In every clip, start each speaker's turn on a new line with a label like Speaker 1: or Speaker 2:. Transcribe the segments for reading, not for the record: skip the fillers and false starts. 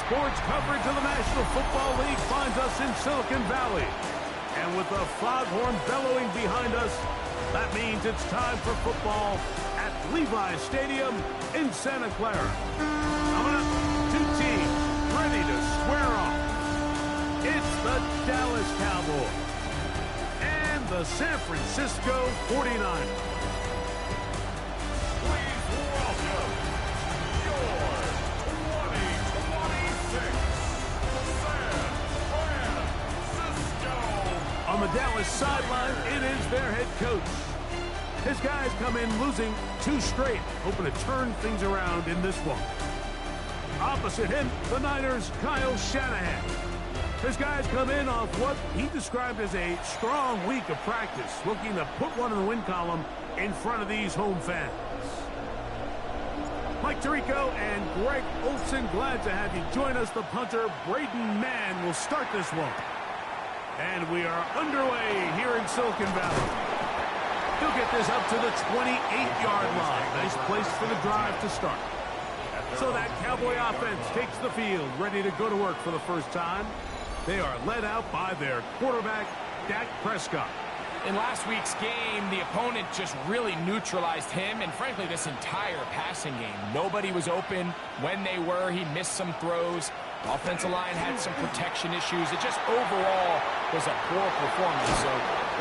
Speaker 1: sports coverage of the National Football League finds us in Silicon Valley. And with the foghorn bellowing behind us, that means it's time for football at Levi's Stadium in Santa Clara. Coming up, two teams ready to square off. It's the Dallas Cowboys and the San Francisco 49ers. On the Dallas sideline, it is their head coach. His guys come in losing 2 straight, hoping to turn things around in this one. Opposite him, the Niners' Kyle Shanahan. His guys come in off what he described as a strong week of practice, looking to put one in the win column in front of these home fans. Mike Tirico and Greg Olson, glad to have you join us. The punter, Braden Mann, will start this one. And we are underway here in Silicon Valley. He'll get this up to the 28-yard line. Nice place for the drive to start. So that Cowboy offense takes the field, ready to go to work for the first time. They are led out by their quarterback, Dak Prescott.
Speaker 2: In last week's game, the opponent just really neutralized him and, frankly, this entire passing game. Nobody was open. When they were, he missed some throws. Offensive line had some protection issues. It just overall was a poor performance. So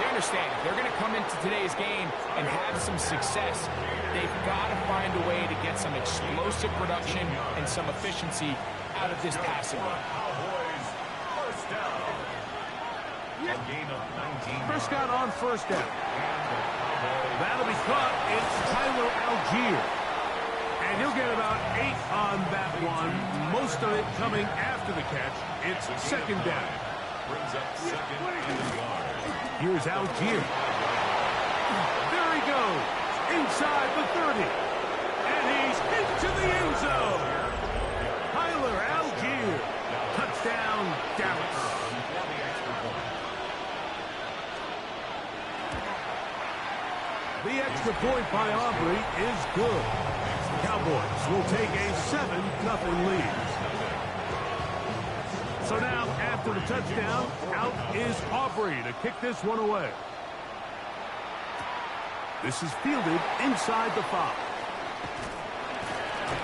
Speaker 2: they understand if they're going to come into today's game and have some success, they've got to find a way to get some explosive production and some efficiency out of this passing game.
Speaker 1: Prescott on first down. That'll be caught. It's Tyler Algier. And he'll get about 8 on that one. Most of it coming after the catch. It's second down. Here's Algier. There he goes. Inside the 30. And he's into the end zone. Tyler Algier. Touchdown, Dallas. The extra point by Aubrey is good. The Cowboys will take a 7-0 lead. So now, after the touchdown, out is Aubrey to kick this one away. This is fielded inside the 5.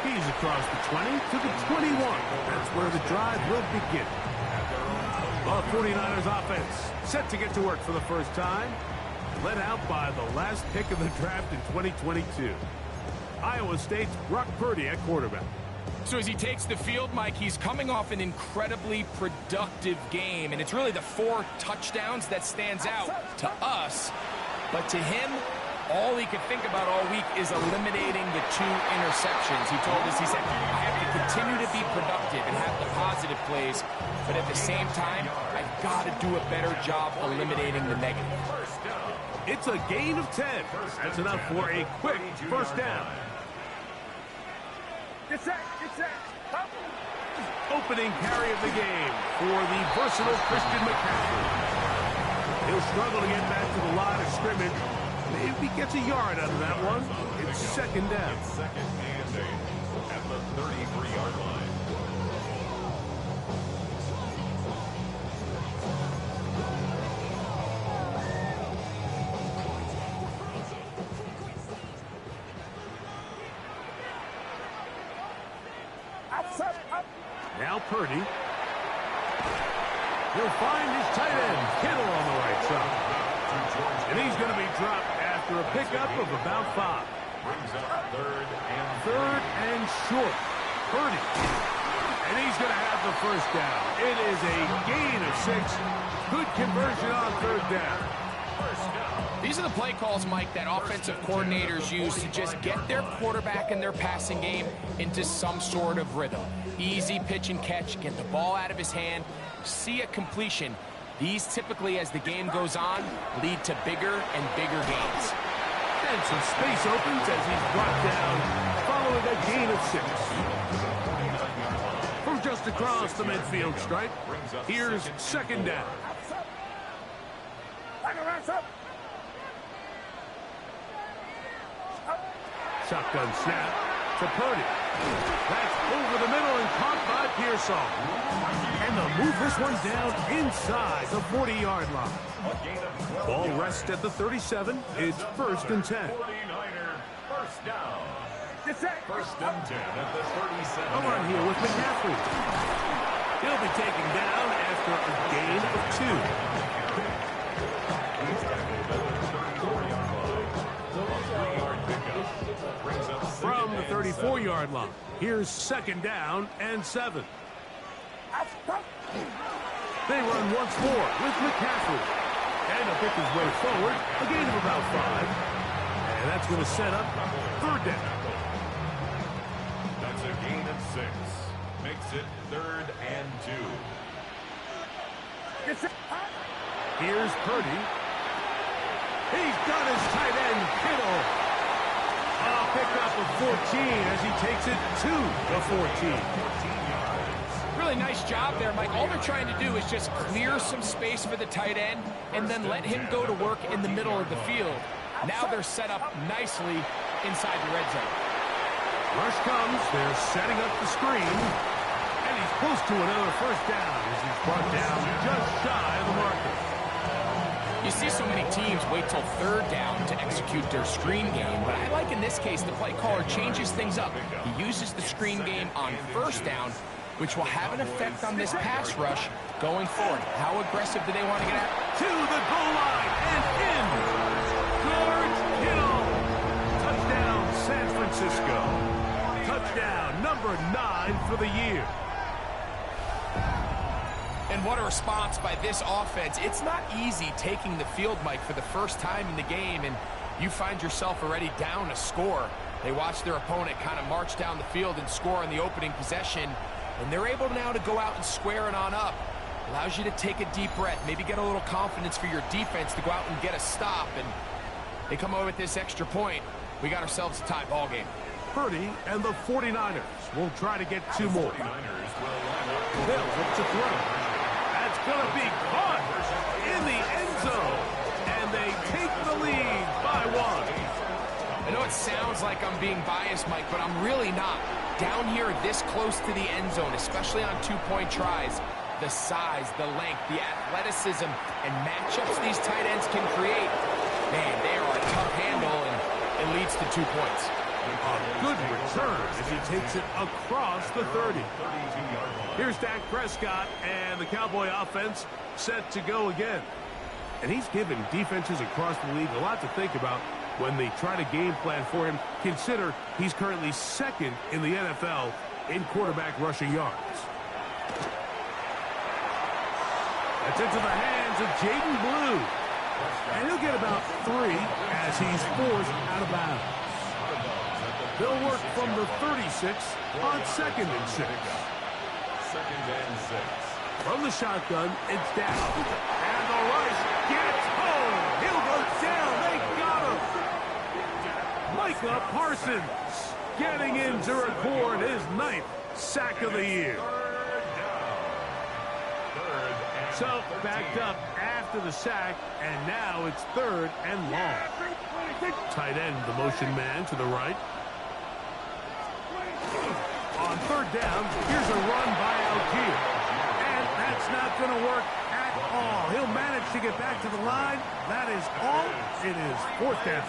Speaker 1: He's across the 20 to the 21. That's where the drive will begin. The 49ers offense set to get to work for the first time. Led out by the last pick of the draft in 2022. Iowa State's Brock Purdy at quarterback.
Speaker 2: So as he takes the field, Mike, he's coming off an incredibly productive game. And it's really the 4 touchdowns that stands out to us. But to him, all he could think about all week is eliminating the 2 interceptions. He told us, he said, I have to continue to be productive and have the positive plays. But at the same time, I've got to do a better job eliminating the negative.
Speaker 1: It's a gain of 10. That's enough for a quick first down.
Speaker 3: Get set.
Speaker 1: Opening carry of the game for the versatile Christian McCaffrey. He'll struggle to get back to the line of scrimmage. Maybe he gets a yard out of that one. It's second down.
Speaker 4: Second and 8 at the 33-yard line.
Speaker 1: Now Purdy. He'll find his tight end, Kittle, on the right side. And he's going to be dropped after a pickup of about 5.
Speaker 4: Brings up
Speaker 1: Third and short. Purdy. And he's going to have the first down. It is a gain of 6. Good conversion on third down.
Speaker 2: These are the play calls, Mike, that offensive coordinators use to just get their quarterback and their passing game into some sort of rhythm. Easy pitch and catch, get the ball out of his hand, see a completion. These typically, as the game goes on, lead to bigger and bigger gains.
Speaker 1: And some space opens as he's brought down following a gain of 6. From just across the midfield stripe, here's second down. Shotgun snap to Purdy. That's over the middle and caught by Pierce. assault. And they'll move this one down inside the 40-yard line. Ball rests at the 37. It's 1st and 10.
Speaker 4: 49er first down. First and 10 at the 37.
Speaker 1: Come on here with McCaffrey. He'll be taken down after a gain of 2.
Speaker 4: He's tackled at the 34-yard line. A 3-yard pickup brings up
Speaker 1: From the 34-yard line, here's 2nd down and 7. They run once more with McCaffrey. And he'll pick his way forward, a gain of about 5. And that's going to set up 3rd down.
Speaker 4: That's a gain of 6. Makes it 3rd and 2.
Speaker 1: Here's Purdy. He's got his tight end, Kittle. A pickup of 14 as he takes it to the 14.
Speaker 2: Really nice job there, Mike. All they're trying to do is just clear some space for the tight end and then let him go to work in the middle of the field. Now they're set up nicely inside the red zone.
Speaker 1: Rush comes. They're setting up the screen. And he's close to another 1st down as he's brought down just shy of the marker.
Speaker 2: You see so many teams wait till 3rd down to execute their screen game, but I like in this case the play caller changes things up. He uses the screen game on 1st down, which will have an effect on this pass rush going forward. How aggressive do they want to get at?
Speaker 1: To the goal line and in. George Kittle. Touchdown, San Francisco. Touchdown, number 9 for the year.
Speaker 2: And what a response by this offense. It's not easy taking the field, Mike, for the first time in the game, and you find yourself already down a score. They watch their opponent kind of march down the field and score on the opening possession, and they're able now to go out and square it on up. Allows you to take a deep breath, maybe get a little confidence for your defense to go out and get a stop, and they come over with this extra point. We got ourselves a tie ball game.
Speaker 1: Purdy and the 49ers will try to get 2 more. Bill looks to throw. That's going to be caught in the end zone. And they take the lead by 1.
Speaker 2: I know it sounds like I'm being biased, Mike, but I'm really not. Down here this close to the end zone, especially on 2-point tries, the size, the length, the athleticism, and matchups these tight ends can create, man, they are a tough handle, and it leads to 2 points.
Speaker 1: A good return as he takes it across the 30. Here's Dak Prescott and the Cowboy offense set to go again. And he's given defenses across the league a lot to think about when they try to game plan for him. Consider he's currently 2nd in the NFL in quarterback rushing yards. That's into the hands of Jaden Blue. And he'll get about 3 as he's forced out of bounds. They'll work from the 36 on 2nd and 6.
Speaker 4: 2nd and 6.
Speaker 1: From the shotgun, it's down. And the rush gets home. He'll go down. They got him. Micah Parsons getting in to record his 9th sack of the year. So backed up after the sack, and now it's 3rd and long. Tight end, the motion man to the right. On 3rd down, here's a run by Algier. And that's not going to work at all. He'll manage to get back to the line. That is all. It is 4th down.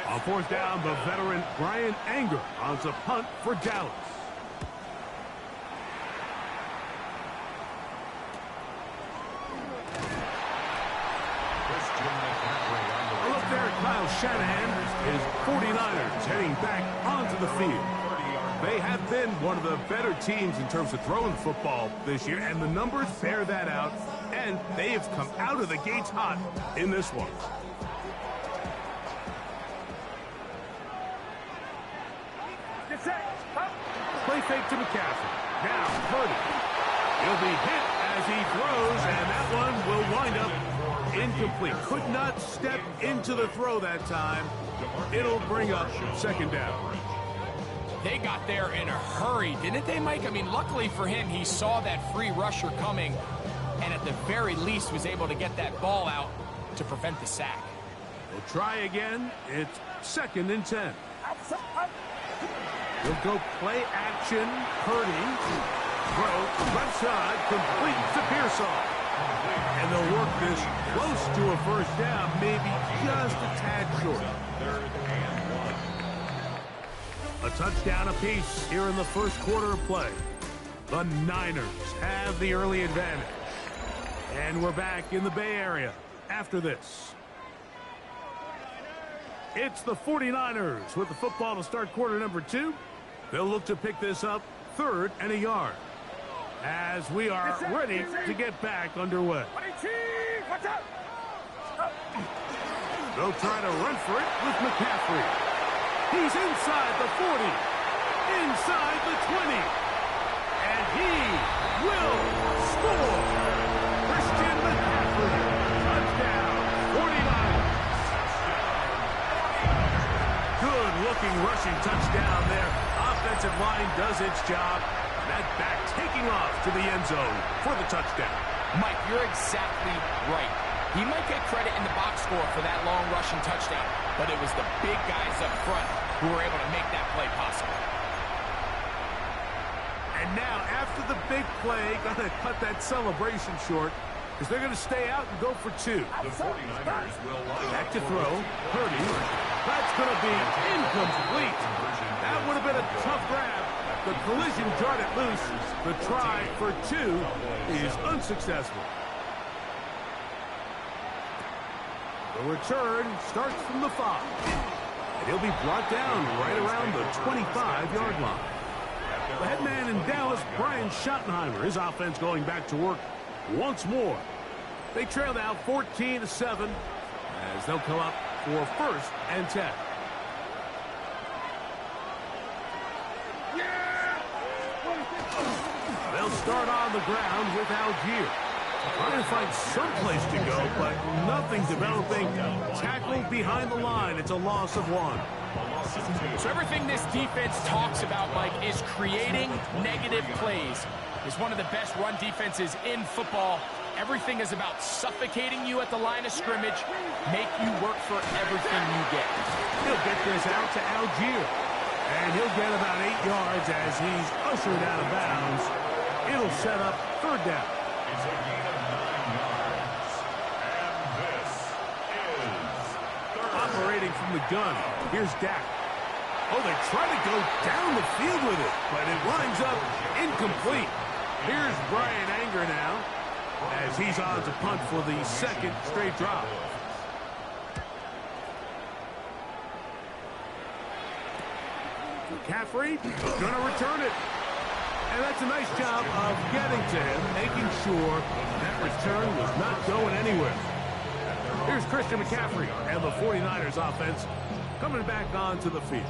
Speaker 1: On 4th down, the veteran Brian Anger on the punt for Dallas. Look there at Kyle Shanahan. His 49ers heading back onto the field. They have been one of the better teams in terms of throwing football this year, and the numbers bear that out, and they have come out of the gates hot in this one. Play fake to McCaffrey. Now Purdy. He'll be hit as he throws, and that one will wind up incomplete. Could not step into the throw that time. It'll bring up 2nd down.
Speaker 2: They got there in a hurry, didn't they, Mike? I mean, luckily for him, he saw that free rusher coming and at the very least was able to get that ball out to prevent the sack.
Speaker 1: We'll try again. It's 2nd and 10. He'll go play action. Purdy. throw, left side, complete to Pearsall. And they'll work this close to a first down, maybe just a tad short. A touchdown apiece here in the first quarter of play. The Niners have the early advantage. And we're back in the Bay Area after this. It's the 49ers with the football to start quarter number 2. They'll look to pick this up 3rd and a yard as we are ready to get back underway. They'll try to run for it with McCaffrey. He's inside the 40, inside the 20, and he will score. Christian McCaffrey, touchdown, 49ers. Good-looking rushing touchdown there. Offensive line does its job. That back taking off to the end zone for the touchdown.
Speaker 2: Mike, you're exactly right. He might get credit in the box score for that long rushing touchdown, but it was the big guys up front who were able to make that play possible.
Speaker 1: And now, after the big play, going to cut that celebration short, because they're going to stay out and go for 2.
Speaker 4: The 49ers will line
Speaker 1: Back to throw. Purdy. That's going to be incomplete. That would have been a tough grab. The collision jarred it loose. The try for 2 is unsuccessful. The return starts from the 5. And he'll be brought down right around the 25-yard line. The head man in Dallas, Brian Schottenheimer, his offense going back to work once more. They trail now 14-7 as they'll come up for 1st and 10. They'll start on the ground with Algier. Trying to find some place to go, but nothing developing. Tackled behind the line. It's a loss of 1.
Speaker 2: So everything this defense talks about, Mike, is creating negative plays. It's one of the best run defenses in football. Everything is about suffocating you at the line of scrimmage, make you work for everything you get.
Speaker 1: He'll get this out to Algier. And he'll get about 8 yards as he's ushered out of bounds. It'll set up 3rd down.
Speaker 4: It's a gain of 9 yards. And this is 3rd.
Speaker 1: Operating from the gun, here's Dak. Oh, they try to go down the field with it, but it winds up incomplete. Here's Brian Anger now, as he's on to punt for the 2nd straight drop. McCaffrey going to return it. And that's a nice job of getting to him, making sure that return was not going anywhere. Here's Christian McCaffrey and the 49ers offense coming back onto the field.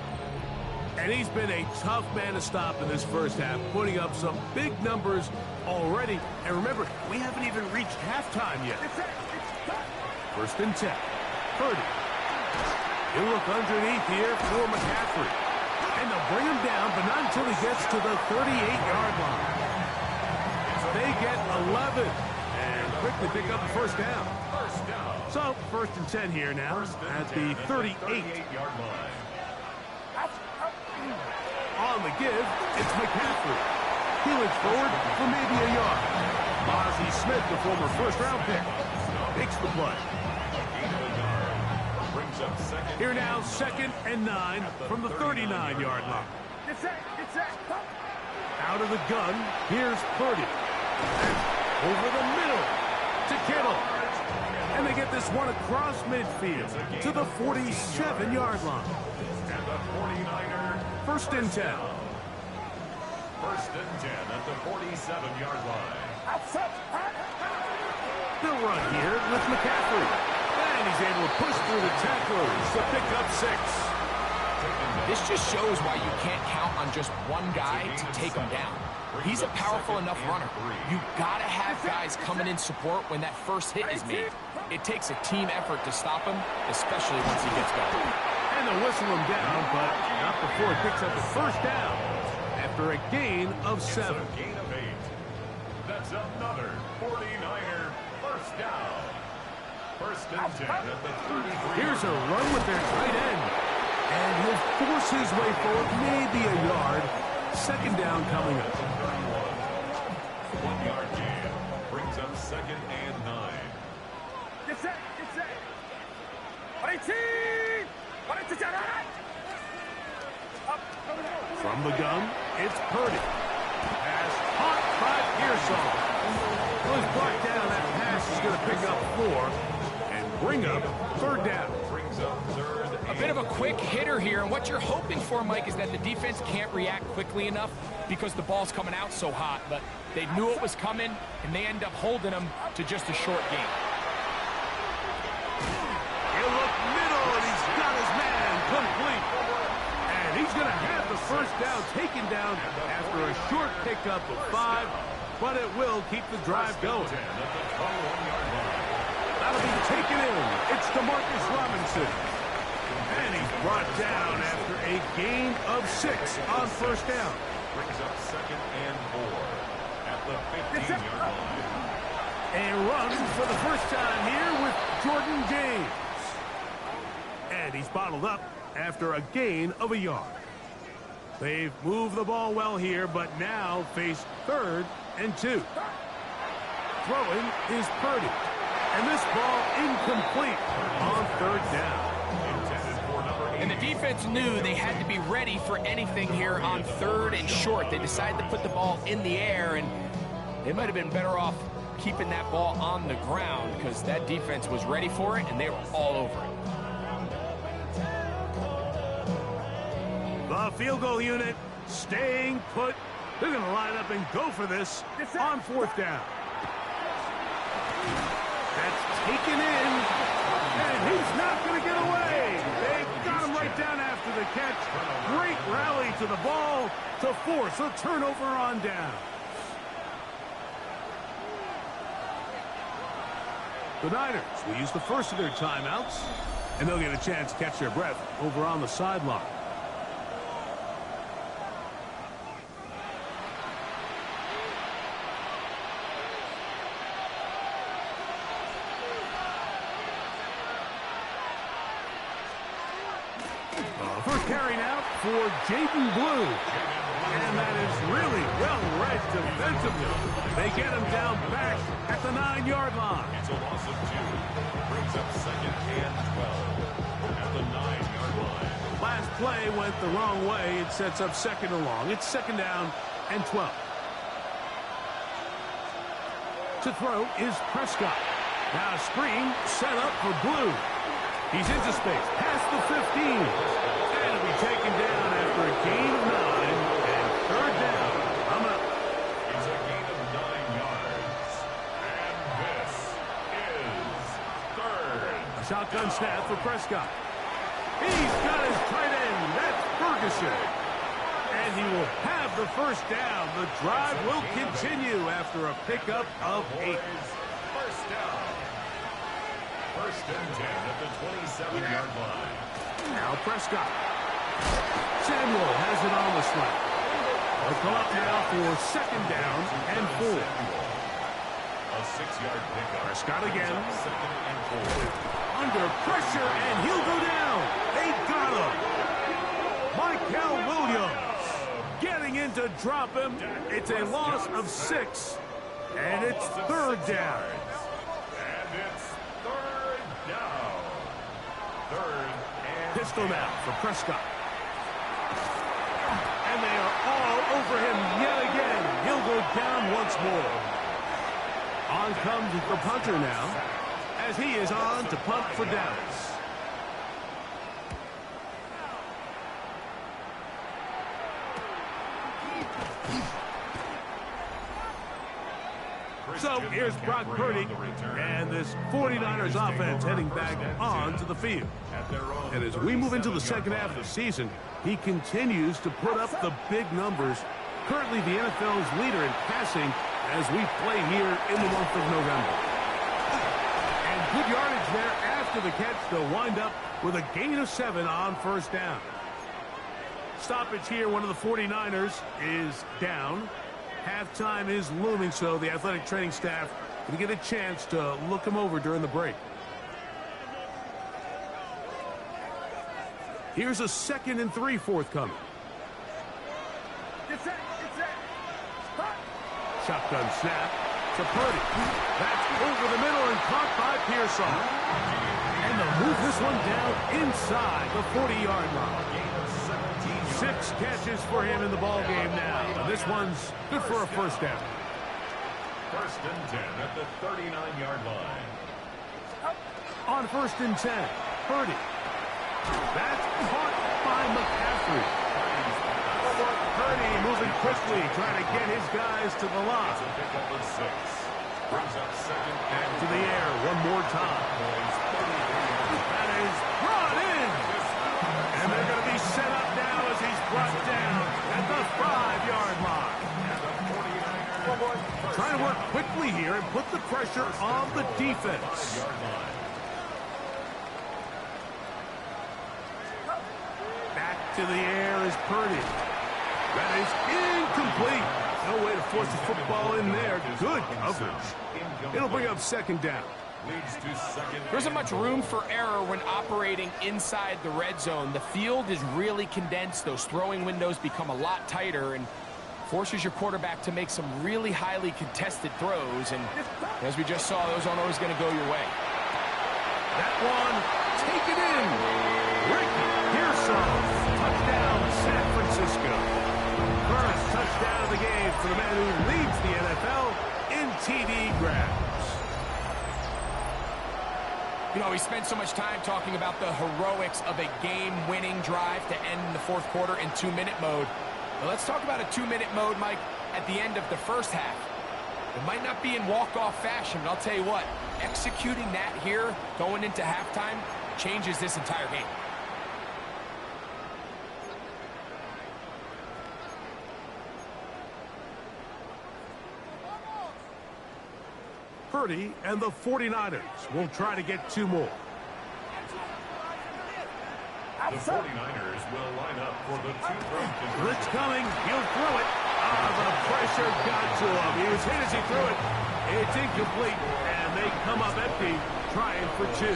Speaker 1: And he's been a tough man to stop in this first half, putting up some big numbers already. And remember, we haven't even reached halftime yet. 1st and 10. Purdy. He'll look underneath here for McCaffrey. And they'll bring him down, but not until he gets to the 38-yard line. They get 11 and quickly pick up the 1st down. So, 1st and 10 here now at the 38-yard line. On the give, it's McCaffrey. He looks forward for maybe a yard. Ozzie Smith, the former 1st-round pick, makes the play. Here now, 2nd and 9 from the 39-yard line. Out of the gun, here's Purdy. Over the middle to Kittle. And they get this one across midfield to the 47-yard line.
Speaker 4: And the 49er.
Speaker 1: 1st and 10.
Speaker 4: 1st and 10 at the 47-yard line.
Speaker 1: They'll run here with McCaffrey. And he's able to push through the tacklers to pick up 6.
Speaker 2: This just shows why you can't count on just one guy to take him down. He's a powerful enough runner. You gotta have guys coming in support when that first hit is made. It takes a team effort to stop him, especially once he gets going.
Speaker 1: And they'll whistle him down, but not before it picks up the 1st down after a gain of 7.
Speaker 4: It's a gain of 8. That's another 49er 1st down. 1st and 10 at the 33.
Speaker 1: Here's a run with their tight end. And he'll force his way forward, maybe a yard. 2nd down coming up. saw. Well, he's brought down. That pass is going to pick up 4 and bring up 3rd down.
Speaker 2: A bit of a quick hitter here, and what you're hoping for, Mike, is that the defense can't react quickly enough because the ball's coming out so hot, but they knew it was coming, and they end up holding them to just a short game.
Speaker 1: He'll look middle, and he's got his man complete. And he's going to have the 1st down taken down after a short pickup of 5, but it will keep the drive going. That'll be taken in. It's DeMarcus Robinson. And he's brought down after a gain of 6 on 1st down.
Speaker 4: Brings up 2nd and 4 at the 15-yard line.
Speaker 1: A run for the first time here with Jordan James. And he's bottled up after a gain of 1 yard. They've moved the ball well here, but now face 3rd and 2. Throwing is Purdy. And this ball incomplete on 3rd down.
Speaker 2: And the defense knew they had to be ready for anything here on 3rd and short. They decided to put the ball in the air, and they might have been better off keeping that ball on the ground because that defense was ready for it, and they were all over it.
Speaker 1: The field goal unit staying put. They're going to line up and go for this on 4th down. That's taken in, and he's not going to get away. They got him right down after the catch. Great rally to the ball to force a turnover on down. The Niners will use the first of their timeouts, and they'll get a chance to catch their breath over on the sideline. First carry now for Jaden Blue. And that is really well read defensively. They get him down back at the 9-yard line.
Speaker 4: It's a loss of 2. Brings up 2nd and 12 at the 9-yard line.
Speaker 1: Last play went the wrong way. It sets up 2nd and long. It's 2nd down and 12. To throw is Prescott. Now a screen set up for Blue. He's into space, past the 15. And it'll be taken down after a gain of 9 and 3rd down. Coming up.
Speaker 4: It's a gain of 9 yards. And this is 3rd.
Speaker 1: A shotgun snap for Prescott. He's got his tight end. That's Ferguson. And he will have the 1st down. The drive will continue after a pickup of 8.
Speaker 4: 1st down. 1st and 10 at the 27-yard line.
Speaker 1: Now Prescott. Samuel has it on the slant. They'll come up now for 2nd down and 4.
Speaker 4: A 6-yard pickup.
Speaker 1: Prescott again.
Speaker 4: 2nd and 4.
Speaker 1: Under pressure, and he'll go down. They got him. Michael Williams getting in to drop him. It's a loss of 6, and it's 3rd down.
Speaker 4: And it's 3rd down. 3rd and
Speaker 1: Pistol now for Prescott. And they are all over him yet again. He'll go down once more. On comes the punter now, as he is on to punt for Dallas. So here's Brock Purdy and this 49ers offense heading back onto the field. And as we move into the second half of the season, he continues to put up the big numbers. Currently the NFL's leader in passing as we play here in the month of November. And good yardage there after the catch. They'll wind up with a gain of 7 on 1st down. Stoppage here. One of the 49ers is down. Halftime is looming, so the athletic training staff can get a chance to look him over during the break. Here's a 2nd and 3 forthcoming. Shotgun snap to Purdy. That's over the middle and caught by Pearsall. And they'll move this one down inside the 40-yard line. 6 catches for him in the ball game now. And this one's good for a 1st down.
Speaker 4: First and 10 at the 39-yard line.
Speaker 1: On first and 10, Purdy. That's caught by McCaffrey. Purdy moving quickly, trying to get his guys to the line.
Speaker 4: It's a pickup of 6. Brings up second and
Speaker 1: To the air one more time. That is brought in. And they're going to be set up now as he's brought down at the 5-yard line. Trying to work quickly here and put the pressure on the defense. Back to the air is Purdy. That is incomplete. No way to force the football in there. Good coverage. It'll bring up second down.
Speaker 2: There isn't much room for error when operating inside the red zone. The field is really condensed. Those throwing windows become a lot tighter and forces your quarterback to make some really highly contested throws. And as we just saw, those aren't always going to go your way.
Speaker 1: That one taken in. Ricky Pearson. Touchdown, San Francisco. First touchdown of the game for the man who leads the NFL in TD grabs.
Speaker 2: You know, we spent so much time talking about the heroics of a game-winning drive to end the fourth quarter in 2-minute mode. Well, let's talk about a 2-minute mode, Mike, at the end of the first half. It might not be in walk-off fashion, but I'll tell you what, executing that here, going into halftime, changes this entire game.
Speaker 1: Purdy and the 49ers will try to get 2 more.
Speaker 4: The 49ers will line up for the 2-point conversion.
Speaker 1: Blitz coming. He'll throw it. The pressure got to him. He was hit as he threw it. It's incomplete, and they come up empty, trying for 2.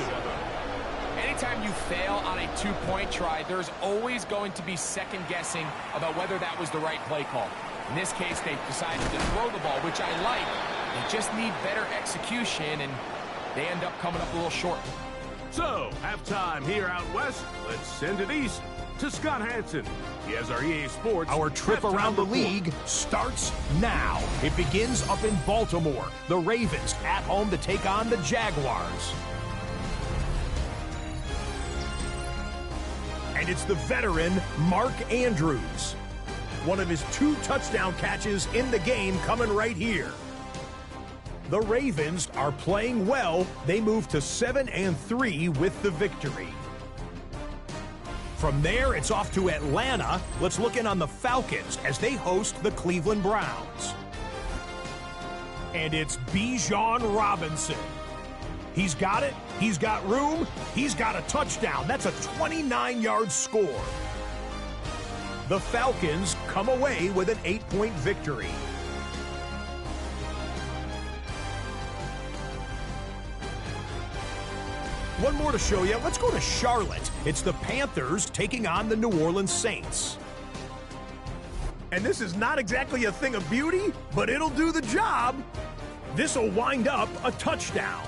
Speaker 2: Anytime you fail on a 2-point try, there's always going to be second guessing about whether that was the right play call. In this case, they decided to throw the ball, which I like. They just need better execution, and they end up coming up a little short.
Speaker 1: So, halftime here out west. Let's send it east to Scott Hansen. He has our EA Sports.
Speaker 3: Our trip
Speaker 1: halftime
Speaker 3: around the
Speaker 1: report.
Speaker 3: league starts now. It begins up in Baltimore. The Ravens at home to take on the Jaguars. And it's the veteran Mark Andrews. One of his 2 touchdown catches in the game coming right here. The Ravens are playing well. They move to 7-3 with the victory. From there, it's off to Atlanta. Let's look in on the Falcons as they host the Cleveland Browns. And it's Bijan Robinson. He's got it. He's got room. He's got a touchdown. That's a 29-yard score. The Falcons come away with an 8-point victory. One more to show you. Let's go to Charlotte. It's the Panthers taking on the New Orleans Saints. And this is not exactly a thing of beauty, but it'll do the job. This will wind up a touchdown.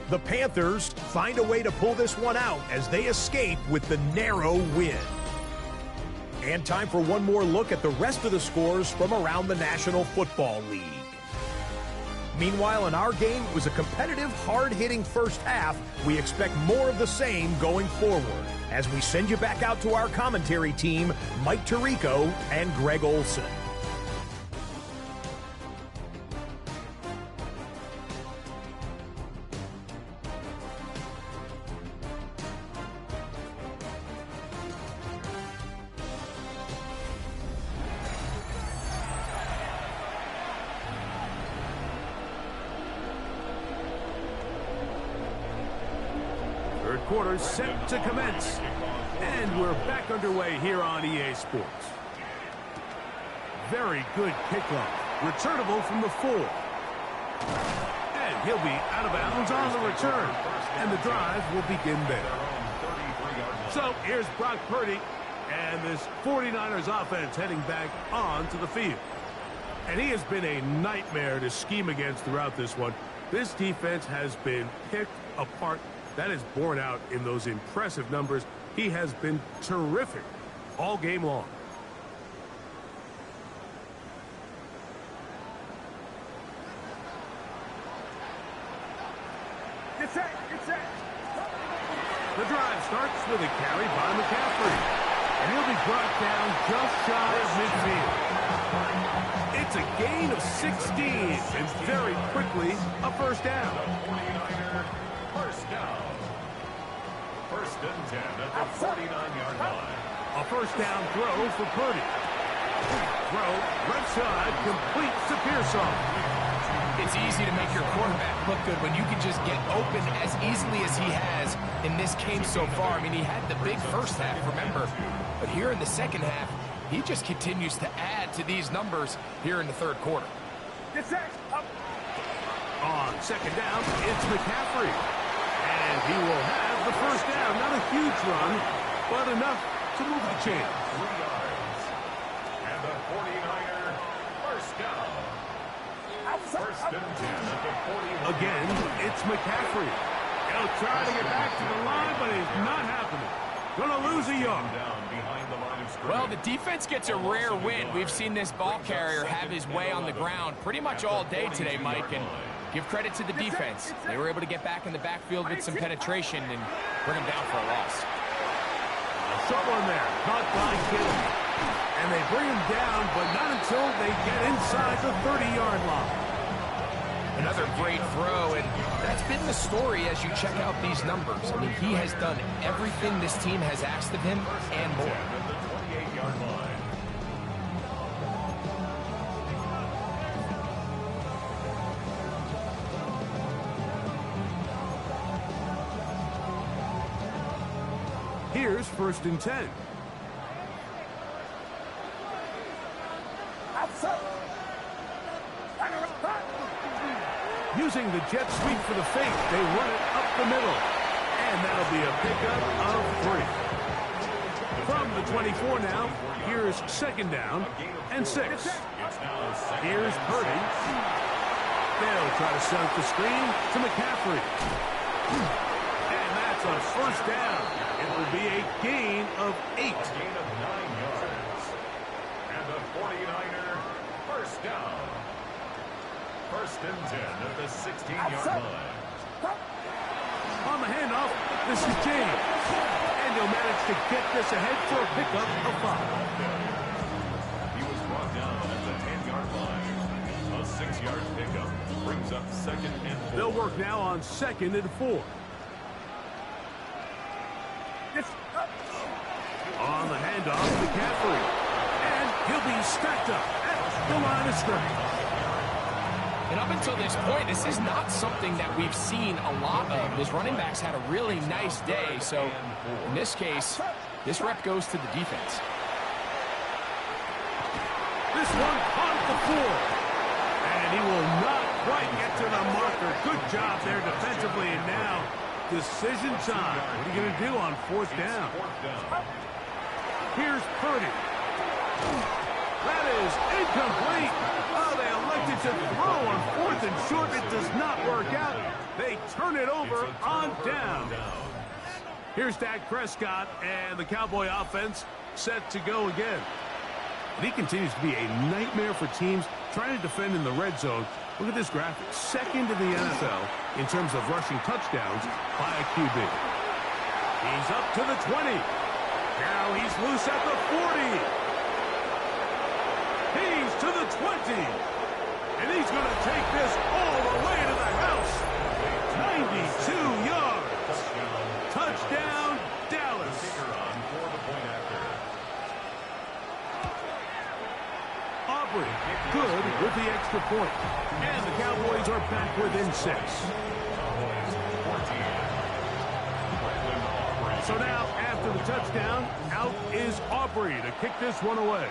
Speaker 3: The Panthers find a way to pull this one out as they escape with the narrow win. And time for one more look at the rest of the scores from around the National Football League. Meanwhile, in our game, it was a competitive, hard-hitting first half. We expect more of the same going forward as we send you back out to our commentary team, Mike Tirico and Greg Olson.
Speaker 1: Third quarter set to commence. And we're back underway here on EA Sports. Very good kickoff. Returnable from the 4. And he'll be out of bounds on the return. And the drive will begin there. So here's Brock Purdy and this 49ers offense heading back onto the field. And he has been a nightmare to scheme against throughout this one. This defense has been picked apart. That is borne out in those impressive numbers. He has been terrific all game long. The drive starts with a carry by McCaffrey. And he'll be brought down just shy of midfield. It's a gain of 16, and very quickly, a first down.
Speaker 4: 49er, first down. First and 10 at the 49-yard line.
Speaker 1: A first down throw for Purdy. Throw, left side, complete to Pearson.
Speaker 2: It's easy to make your quarterback look good when you can just get open as easily as he has in this game so far. I mean, he had the big first half, remember. But here in the second half, he just continues to add to these numbers here in the third quarter.
Speaker 1: On second down, it's McCaffrey. And he will have the first down. Not a huge run, but enough to move the chains.
Speaker 4: 3 yards. And the 49er, first down. First and 10 at the 41.
Speaker 1: Again, it's McCaffrey. He'll try to get back to the line, but it's not happening. Gonna lose a yard.
Speaker 4: Down behind the line of scrimmage.
Speaker 2: Well, the defense gets a rare win. We've seen this ball carrier have his way on the ground pretty much all day today, Mike, and give credit to the defense. They were able to get back in the backfield with some penetration and bring him down for a loss.
Speaker 1: Someone there, caught by Kittle. And they bring him down, but not until they get inside the 30-yard line.
Speaker 2: Another great throw, and that's been the story as you check out these numbers. I mean, he has done everything this team has asked of him and more.
Speaker 4: At the 28-yard line.
Speaker 1: Here's first and 10. Using the jet sweep for the fake, they run it up the middle. And that'll be a pickup of 3. From the 24 now, here's second down and 6. Here's Purdy. They'll try to set up the screen to McCaffrey. And that's a first down. It will be a gain of 8.
Speaker 4: Gain of 9 yards. And the 49er, first down. First and 10 at the 16-yard line.
Speaker 1: On the handoff, this is James. And he'll manage to get this ahead for a pickup of 5.
Speaker 4: He was brought down at the 10-yard line. A 6-yard pickup brings up second and 4.
Speaker 1: They'll work now on second and 4. On the handoff, McCaffrey. And he'll be stacked up at the line of scrimmage.
Speaker 2: And up until this point, this is not something that we've seen a lot of. His running backs had a really nice day, so in this case, this rep goes to the defense.
Speaker 1: This one caught the floor. And he will not quite get to the marker. Good job there defensively, and now decision time. What are you going to do on fourth down? Here's Purdy. That is incomplete. Oh, they elected to throw on fourth and short. It does not work out. They turn it over on down. Here's Dak Prescott and the Cowboy offense set to go again. And he continues to be a nightmare for teams trying to defend in the red zone. Look at this graphic. Second in the NFL in terms of rushing touchdowns by a QB. He's up to the 20. Now he's loose at the 40. He's to the 20. And he's going to take this all the way to the house. 92 yards. Touchdown, Dallas. Aubrey, good with the extra point. And the Cowboys are back within 6. So now, after the touchdown, out is Aubrey to kick this one away.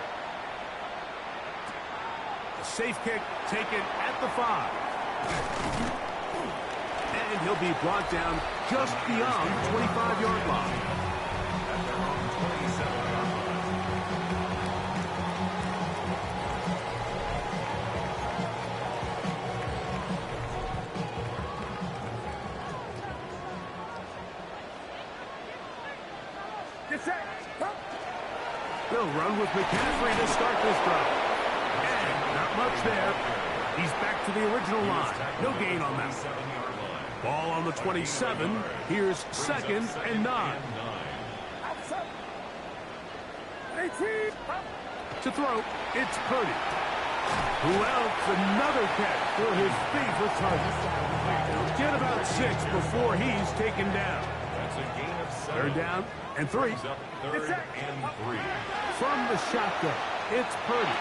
Speaker 1: A safe kick taken at the 5. And he'll be brought down just beyond the 25-yard line. They'll run with McCaffrey to start this drive. And not much there. He's back to the original line. No gain on that.
Speaker 4: 7-yard line.
Speaker 1: Ball on the 27. Here's 2nd and 9. To throw, it's Purdy. Who else? Another catch for his favorite target. Get about 6 before he's taken down.
Speaker 4: That's a gain of 7.
Speaker 1: 3rd down and 3.
Speaker 4: Third and 3.
Speaker 1: From the shotgun, it's Purdy.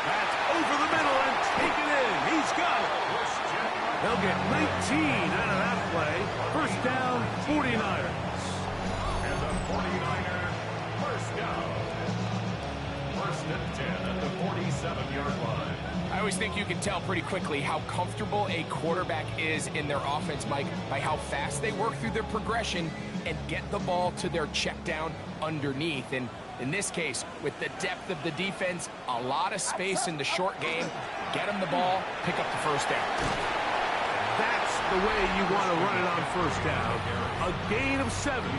Speaker 1: That's over the middle and taken in. He's got it. They'll get 19 out of that play. 1st down, 49ers.
Speaker 4: And the 49er, 1st down. 1st and 10 at the 47-yard line.
Speaker 2: I always think you can tell pretty quickly how comfortable a quarterback is in their offense, Mike, by how fast they work through their progression and get the ball to their check down underneath. And in this case, with the depth of the defense, a lot of space in the short game, get them the ball, pick up the 1st down.
Speaker 1: That's the way you want to run it on 1st down. A gain of 7.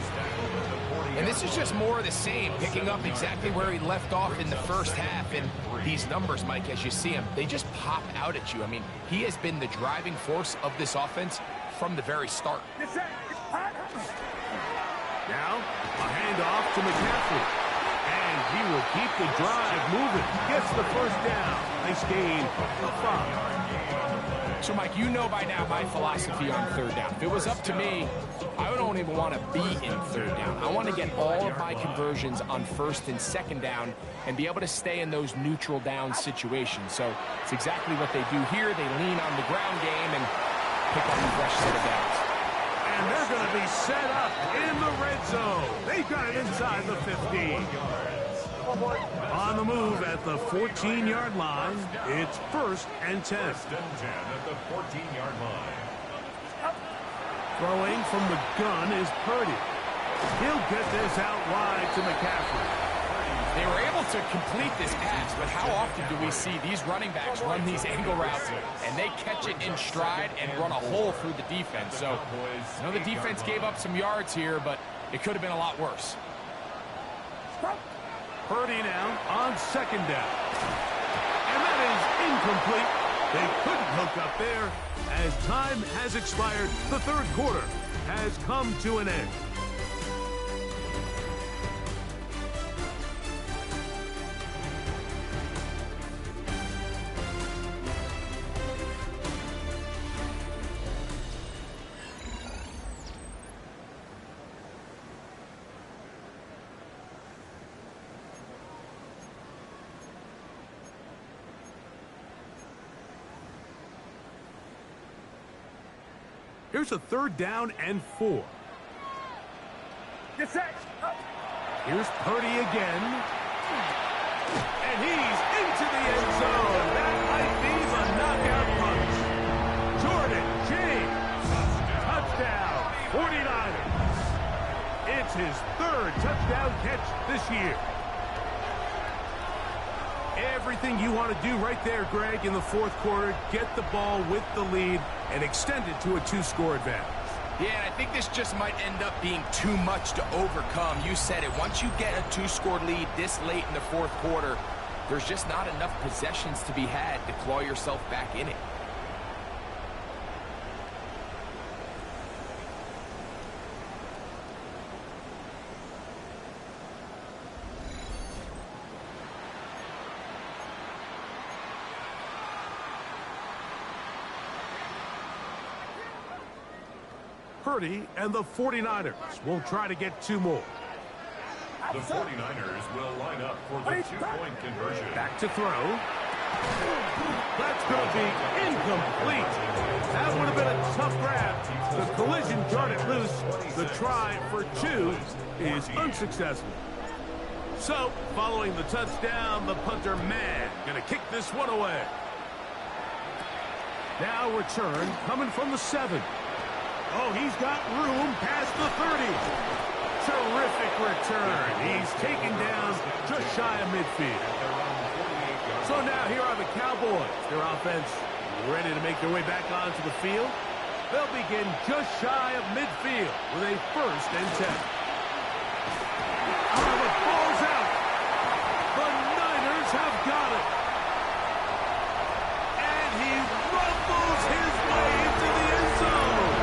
Speaker 2: And this is just more of the same, picking up exactly where he left off in the 1st half. And these numbers, Mike, as you see him, they just pop out at you. I mean, he has been the driving force of this offense from the very start.
Speaker 1: Now, a handoff to McCaffrey. And he will keep the drive moving. Gets the 1st down. Nice gain of 5.
Speaker 2: So, Mike, you know by now my philosophy on 3rd down. If it was up to me, I don't even want to be in 3rd down. I want to get all of my conversions on 1st and 2nd down and be able to stay in those neutral down situations. So it's exactly what they do here. They lean on the ground game and pick up a fresh set of downs.
Speaker 1: And they're going to be set up in the red zone. They've got it inside the 15. On the move at the 14-yard line, it's 1st and 10.
Speaker 4: 1st and 10 at the 14-yard line.
Speaker 1: Throwing from the gun is Purdy. He'll get this out wide to McCaffrey.
Speaker 2: They were able to complete this pass, but how often do we see these running backs run these angle routes and they catch it in stride and run a hole through the defense? So, I know the defense gave up some yards here, but it could have been a lot worse.
Speaker 1: Purdy now on 2nd down. And that is incomplete. They couldn't hook up there. As time has expired, the 3rd quarter has come to an end. Here's a 3rd down and 4. Here's Purdy again. And he's into the end zone. That might be the knockout punch. Jordan James. Touchdown, 49ers. It's his 3rd touchdown catch this year. Everything you want to do right there, Greg, in the 4th quarter. Get the ball with the lead and extend it to a 2-score advantage.
Speaker 2: Yeah, and I think this just might end up being too much to overcome. You said it. Once you get a 2-score lead this late in the 4th quarter, there's just not enough possessions to be had to claw yourself back in it.
Speaker 1: Purdy and the 49ers will try to get 2 more.
Speaker 4: The 49ers will line up for the 2-point conversion.
Speaker 1: Back to throw. That's going to be incomplete. That would have been a tough grab. The collision jarred it loose. The try for 2 is unsuccessful. So, following the touchdown, the punter, man, going to kick this one away. Now return coming from the 7. Oh, he's got room past the 30. Terrific return. He's taken down just shy of midfield. So now here are the Cowboys. Their offense ready to make their way back onto the field. They'll begin just shy of midfield with a 1st and 10. Oh, the ball's out. The Niners have got it. And he rumbles his way into the end zone.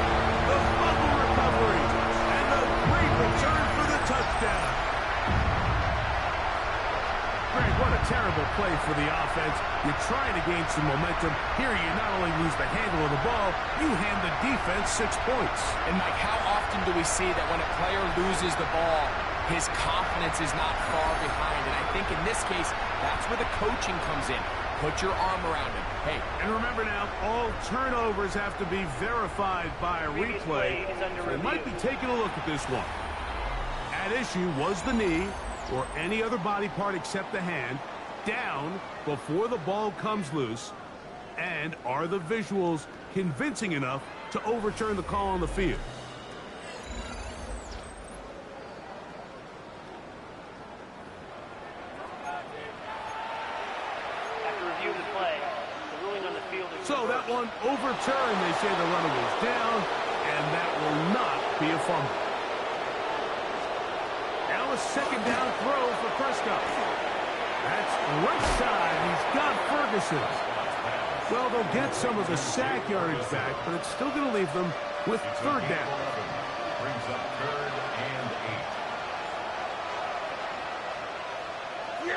Speaker 1: play for the offense. You're trying to gain some momentum. Here, you not only lose the handle of the ball, you hand the defense 6 points.
Speaker 2: And, Mike, how often do we see that when a player loses the ball, his confidence is not far behind? And I think in this case, that's where the coaching comes in. Put your arm around him. Hey.
Speaker 1: And remember now, all turnovers have to be verified by a replay. So they might be taking a look at this one. At issue was the knee, or any other body part except the hand, down before the ball comes loose. And are the visuals convincing enough to overturn the call on the field? So that one overturned. They say the runner was down, and that will not be a fumble. Now a second down throw for Prescott. That's right side. He's got Ferguson. Well, they'll get some of the sack yardage back, but it's still going to leave them with third down.
Speaker 4: Brings up 3rd and 8.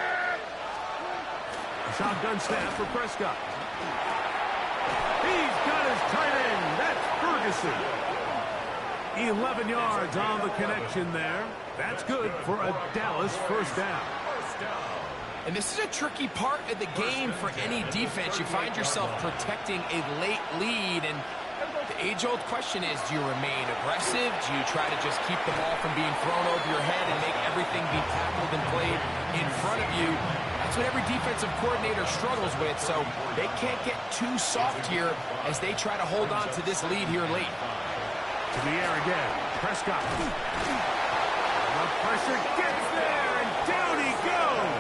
Speaker 1: A shotgun snap for Prescott. He's got his tight end. That's Ferguson. 11 yards on the connection there. That's good for a Dallas first down.
Speaker 2: And this is a tricky part of the game for any defense. You find yourself protecting a late lead, and the age-old question is, do you remain aggressive? Do you try to just keep the ball from being thrown over your head and make everything be tackled and played in front of you? That's what every defensive coordinator struggles with, so they can't get too soft here as they try to hold on to this lead here late.
Speaker 1: To the air again. Prescott. The pressure gets there, and down he goes.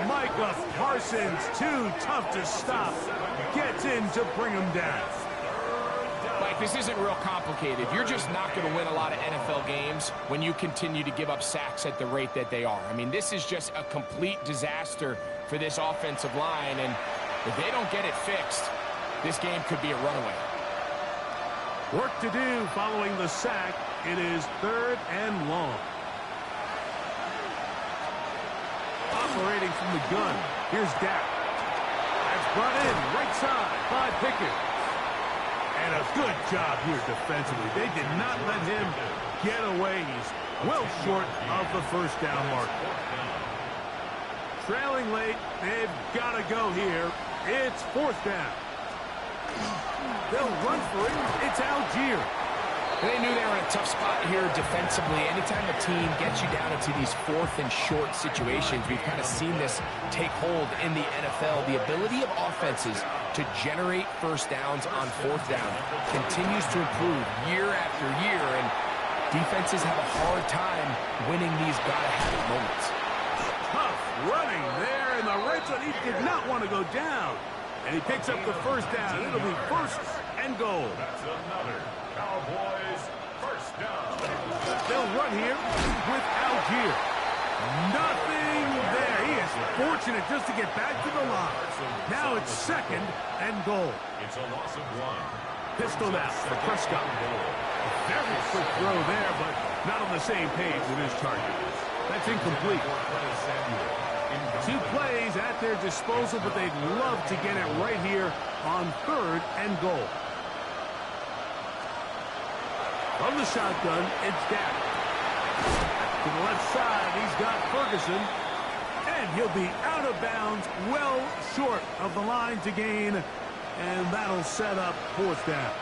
Speaker 1: Micah Parsons, too tough to stop, gets in to bring him down.
Speaker 2: Mike, this isn't real complicated. You're just not going to win a lot of NFL games when you continue to give up sacks at the rate that they are. I mean, this is just a complete disaster for this offensive line, and if they don't get it fixed, this game could be a runaway.
Speaker 1: Work to do following the sack. It is 3rd and long. Operating from the gun. Here's Dak. That's brought in right side by Pickett. And a good job here defensively. They did not let him get away. He's well short of the first down mark. Trailing late. They've got to go here. It's 4th down. They'll run for it. It's Algier.
Speaker 2: They knew they were in a tough spot here defensively. Anytime a team gets you down into these 4th and short situations, we've kind of seen this take hold in the NFL. The ability of offenses to generate first downs on 4th down continues to improve year after year, and defenses have a hard time winning these gotta-have-it moments.
Speaker 1: Tough running there in the red zone. He did not want to go down. And he picks up the first down. It'll be 1st and goal.
Speaker 4: That's another Cowboys first down.
Speaker 1: They'll run here with Algier. Nothing there. He is fortunate just to get back to the line. Now it's 2nd and goal.
Speaker 4: It's a loss of 1.
Speaker 1: Pistol now for Prescott. Very quick throw there, but not on the same page with his target. That's incomplete. 2 plays at their disposal, but they'd love to get it right here on 3rd and goal. From the shotgun, it's Dak. To the left side, he's got Ferguson. And he'll be out of bounds, well short of the line to gain. And that'll set up 4th down.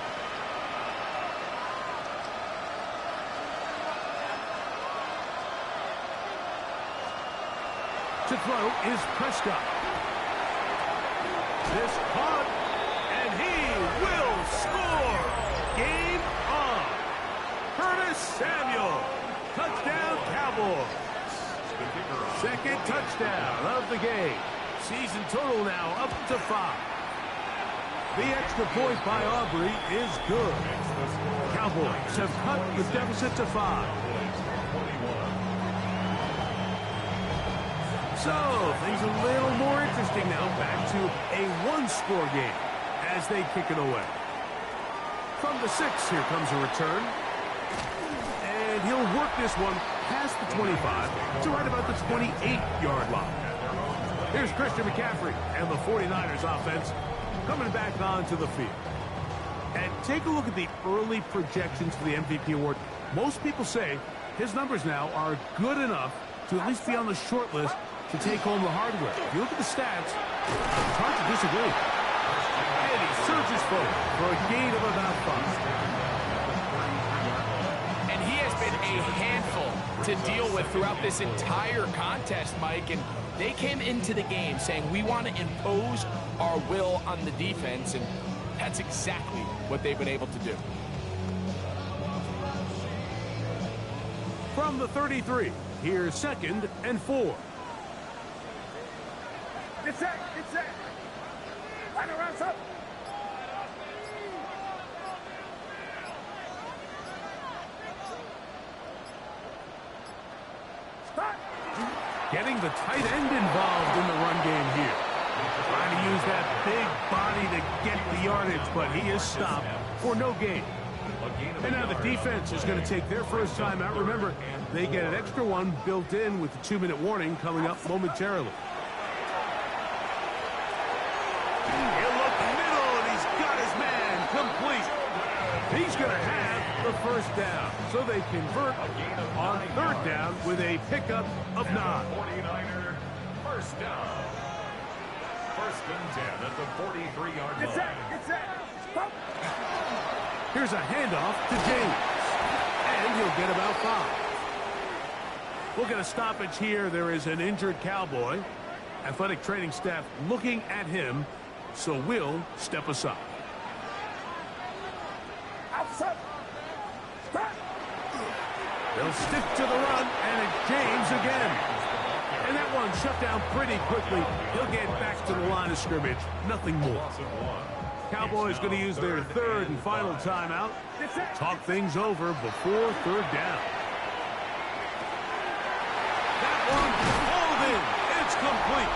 Speaker 1: To throw is Prescott. This caught, and he will score. Game on. Curtis Samuel. Touchdown, Cowboys. 2nd touchdown of the game. Season total now up to 5. The extra point by Aubrey is good. Cowboys have cut the deficit to 5. So, things a little more interesting now. Back to a 1-score game as they kick it away. From the 6, here comes a return. And he'll work this one past the 25 to right about the 28-yard line. Here's Christian McCaffrey and the 49ers offense coming back onto the field. And take a look at the early projections for the MVP award. Most people say his numbers now are good enough to at least be on the short list to take home the hardware. If you look at the stats, it's hard to disagree. And he surges forward for a gain of about 5.
Speaker 2: And he has been a handful to deal with throughout this entire contest, Mike. And they came into the game saying, we want to impose our will on the defense. And that's exactly what they've been able to do.
Speaker 1: From the 33, here's 2nd and 4.
Speaker 5: Get set, get set. Line around, up. Start.
Speaker 1: Getting the tight end involved in the run game here. Trying to use that big body to get the yardage, but he is stopped for no gain. And now the defense is going to take their first time out. Remember, they get an extra one built in with the 2-minute warning coming up momentarily. He'll look middle, and he's got his man complete. He's going to have the first down. So they convert on 3rd down with a pickup of 9.
Speaker 4: 49er first down. 1st and 10 at the 43-yard line.
Speaker 5: Get set, get set. Stop.
Speaker 1: Here's a handoff to James. And he'll get about 5. We'll get a stoppage here. There is an injured Cowboy. Athletic training staff looking at him, so we'll step aside.
Speaker 5: Outside. Stop.
Speaker 1: They'll stick to the run, and it's James again. And that one shut down pretty quickly. He'll get back to the line of scrimmage. Nothing more. Cowboys going to use their 3rd and final timeout. Talk things over before 3rd down. That one hauled in. It's complete.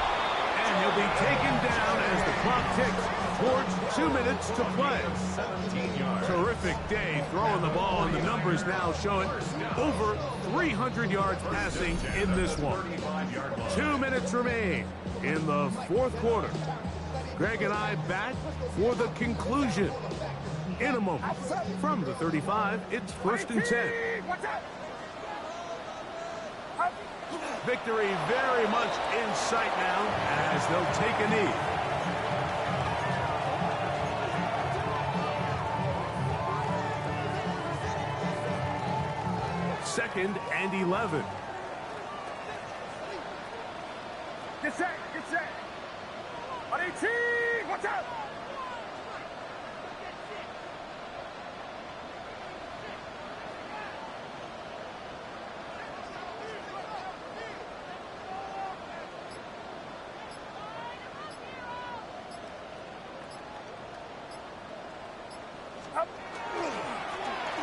Speaker 1: And he'll be taken down as the clock ticks towards 2 minutes to play. Terrific day throwing the ball, and the numbers now showing over 300 yards passing in this one. 2 minutes remain in the 4th quarter. Greg and I back for the conclusion. In a moment, from the 35, it's 1st and 10. Victory very much in sight now as they'll take a knee. Second and 11.
Speaker 5: Get set, get set. On 18, watch out.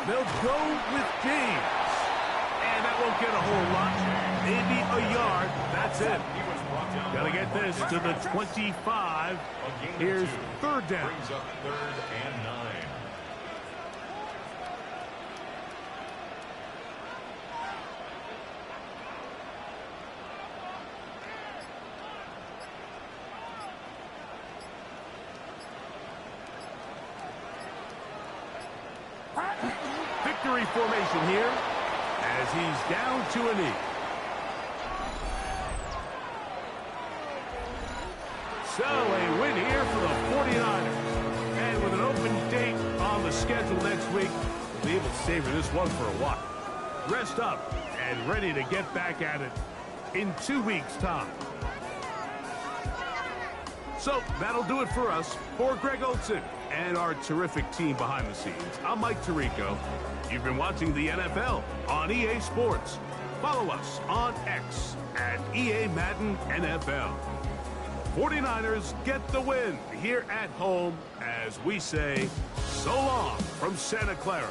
Speaker 1: They'll go with James. And that won't get a whole lot. Maybe a yard. That's it. Got to get this to the 25. Here's 3rd down.
Speaker 4: Brings up 3rd and 9.
Speaker 1: Victory formation here as he's down to a knee. So a win here for the 49ers. And with an open date on the schedule next week, we'll be able to savor this one for a while. Rest up and ready to get back at it in 2 weeks' time. So that'll do it for us. For Greg Olsen and our terrific team behind the scenes, I'm Mike Tirico. You've been watching the NFL on EA Sports. Follow us on X at EA Madden NFL. 49ers get the win here at home as we say so long from Santa Clara.